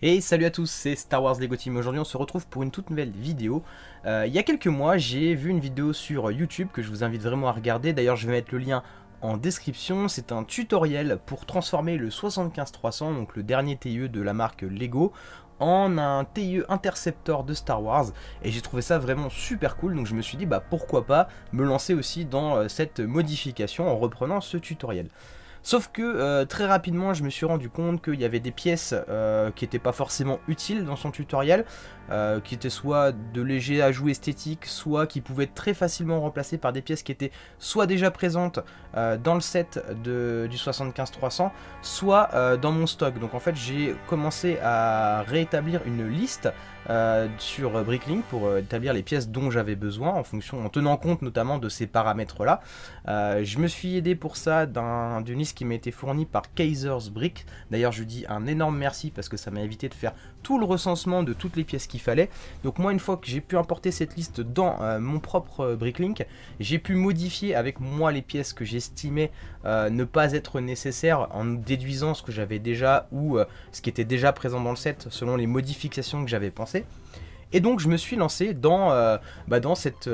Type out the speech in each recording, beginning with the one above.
Et salut à tous, c'est Star Wars Lego Team. Aujourd'hui on se retrouve pour une toute nouvelle vidéo. Il y a quelques mois j'ai vu une vidéo sur YouTube que je vous invite vraiment à regarder. D'ailleurs je vais mettre le lien en description. C'est un tutoriel pour transformer le 75-300, donc le dernier TIE de la marque Lego, en un TIE Interceptor de Star Wars. Et j'ai trouvé ça vraiment super cool, donc je me suis dit bah pourquoi pas me lancer aussi dans cette modification en reprenant ce tutoriel. Sauf que très rapidement je me suis rendu compte qu'il y avait des pièces qui n'étaient pas forcément utiles dans son tutoriel, qui étaient soit de légers ajouts esthétiques, soit qui pouvaient être très facilement remplacées par des pièces qui étaient soit déjà présentes dans le set du 75-300, soit dans mon stock. Donc en fait j'ai commencé à réétablir une liste sur Bricklink pour établir les pièces dont j'avais besoin en tenant compte notamment de ces paramètres là. Je me suis aidé pour ça d'une liste qui m'a été fournie par Kaiser's Brick. D'ailleurs je dis un énorme merci parce que ça m'a évité de faire tout le recensement de toutes les pièces qu'il fallait. Donc moi une fois que j'ai pu importer cette liste dans mon propre Bricklink, j'ai pu modifier avec moi les pièces que j'estimais ne pas être nécessaires en déduisant ce que j'avais déjà ou ce qui était déjà présent dans le set selon les modifications que j'avais pensé. Et donc je me suis lancé dans cette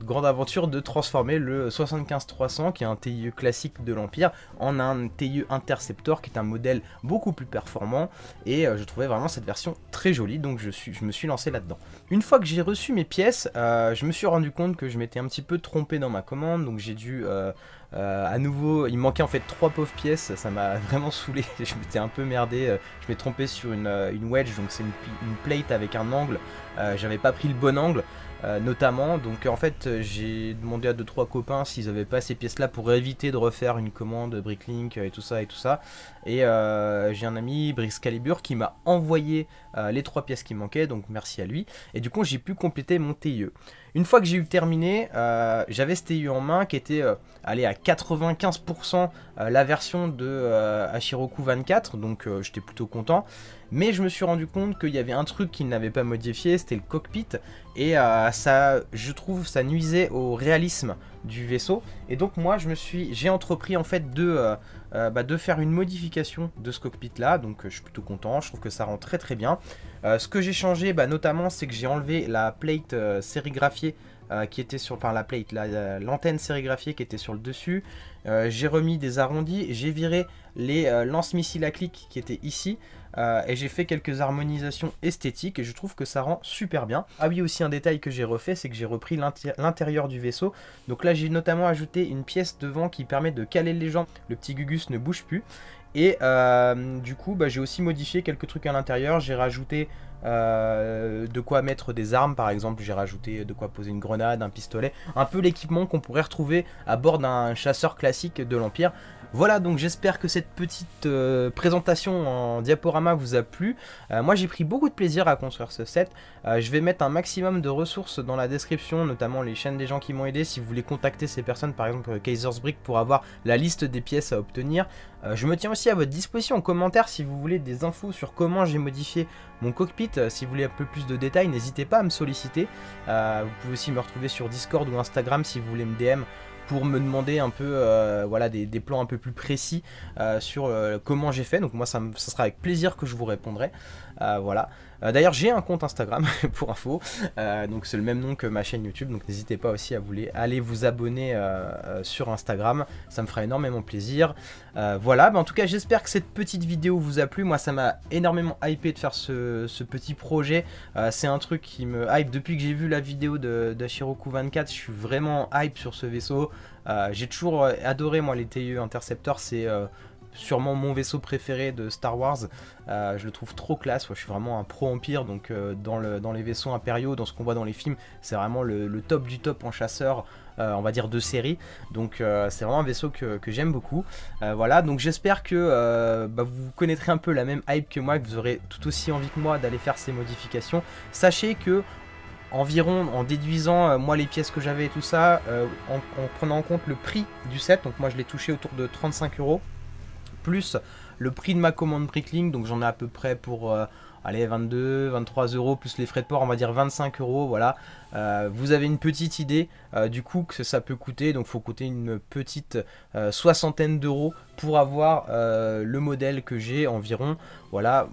grande aventure de transformer le 75-300, qui est un TIE classique de l'Empire, en un TIE Interceptor, qui est un modèle beaucoup plus performant. Et je trouvais vraiment cette version très jolie, donc je me suis lancé là-dedans. Une fois que j'ai reçu mes pièces, je me suis rendu compte que je m'étais un petit peu trompé dans ma commande, donc j'ai dû... à nouveau, il me manquait en fait 3 pauvres pièces, ça m'a vraiment saoulé, je m'étais un peu merdé, je m'ai trompé sur une wedge, donc c'est une plate avec un angle, j'avais pas pris le bon angle notamment, donc en fait j'ai demandé à 2-3 copains s'ils avaient pas ces pièces là pour éviter de refaire une commande Bricklink et tout ça, et j'ai un ami Brixcalibur qui m'a envoyé les 3 pièces qui manquaient, donc merci à lui, et du coup j'ai pu compléter mon TIE. Une fois que j'ai eu terminé, j'avais ce TIE en main qui était allé à 95% la version de Hashiroku 24, donc j'étais plutôt content. Mais je me suis rendu compte qu'il y avait un truc qu'il n'avait pas modifié, c'était le cockpit, et ça, je trouve, ça nuisait au réalisme du vaisseau. Et donc moi, j'ai entrepris en fait de faire une modification de ce cockpit là, donc je suis plutôt content, je trouve que ça rend très très bien. Ce que j'ai changé notamment, c'est que j'ai enlevé la plate sérigraphiée qui était sur la plate, l'antenne sérigraphiée qui était sur le dessus. J'ai remis des arrondis, j'ai viré les lance-missiles à clic qui étaient ici, et j'ai fait quelques harmonisations esthétiques et je trouve que ça rend super bien. Ah oui, aussi un détail que j'ai refait, c'est que j'ai repris l'intérieur du vaisseau. Donc là j'ai notamment ajouté une pièce devant qui permet de caler les jambes, le petit Gugus ne bouge plus. Et du coup j'ai aussi modifié quelques trucs à l'intérieur, j'ai rajouté de quoi mettre des armes, par exemple j'ai rajouté de quoi poser une grenade, un pistolet, un peu l'équipement qu'on pourrait retrouver à bord d'un chasseur classique de l'Empire. Voilà, donc j'espère que cette petite présentation en diaporama vous a plu. Moi j'ai pris beaucoup de plaisir à construire ce set. Je vais mettre un maximum de ressources dans la description, notamment les chaînes des gens qui m'ont aidé. Si vous voulez contacter ces personnes, par exemple Kaiser's Brick, pour avoir la liste des pièces à obtenir. Je me tiens aussi à votre disposition en commentaire si vous voulez des infos sur comment j'ai modifié mon cockpit. Si vous voulez un peu plus de détails, n'hésitez pas à me solliciter. Vous pouvez aussi me retrouver sur Discord ou Instagram si vous voulez me DM pour me demander un peu voilà, des plans un peu plus précis sur comment j'ai fait. Donc moi ça sera avec plaisir que je vous répondrai. Voilà. D'ailleurs j'ai un compte Instagram pour info, donc c'est le même nom que ma chaîne YouTube, donc n'hésitez pas aussi à aller vous abonner sur Instagram, ça me fera énormément plaisir. Voilà, en tout cas j'espère que cette petite vidéo vous a plu. Moi ça m'a énormément hypé de faire ce petit projet, c'est un truc qui me hype depuis que j'ai vu la vidéo d'Hashiroku 24, je suis vraiment hype sur ce vaisseau. J'ai toujours adoré moi les TIE Interceptor, c'est sûrement mon vaisseau préféré de Star Wars. Je le trouve trop classe, moi, je suis vraiment un pro Empire, donc dans les vaisseaux impériaux, dans ce qu'on voit dans les films, c'est vraiment le top du top en chasseur, on va dire de série, donc c'est vraiment un vaisseau que j'aime beaucoup. Voilà, donc j'espère que vous connaîtrez un peu la même hype que moi, que vous aurez tout aussi envie que moi d'aller faire ces modifications. Sachez que environ, en déduisant moi les pièces que j'avais et tout ça, en prenant en compte le prix du set, donc moi je l'ai touché autour de 35 €, plus le prix de ma commande Bricklink, donc j'en ai à peu près pour allez, 22-23 €, plus les frais de port, on va dire 25 €, voilà. Vous avez une petite idée du coût que ça peut coûter, donc il faut coûter une petite soixantaine d'euros pour avoir le modèle que j'ai environ, voilà.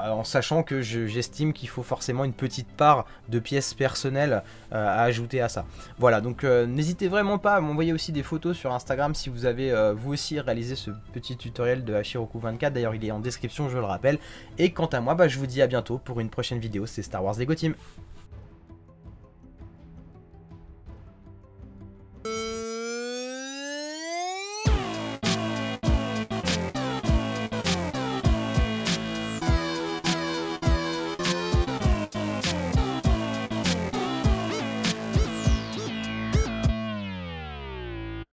en sachant que j'estime qu'il faut forcément une petite part de pièces personnelles à ajouter à ça. Voilà, donc n'hésitez vraiment pas à m'envoyer aussi des photos sur Instagram si vous avez vous aussi réalisé ce petit tutoriel de Hashiroku 24. D'ailleurs il est en description, je le rappelle. Et quant à moi, bah, je vous dis à bientôt pour une prochaine vidéo. C'est Star Wars Lego Team.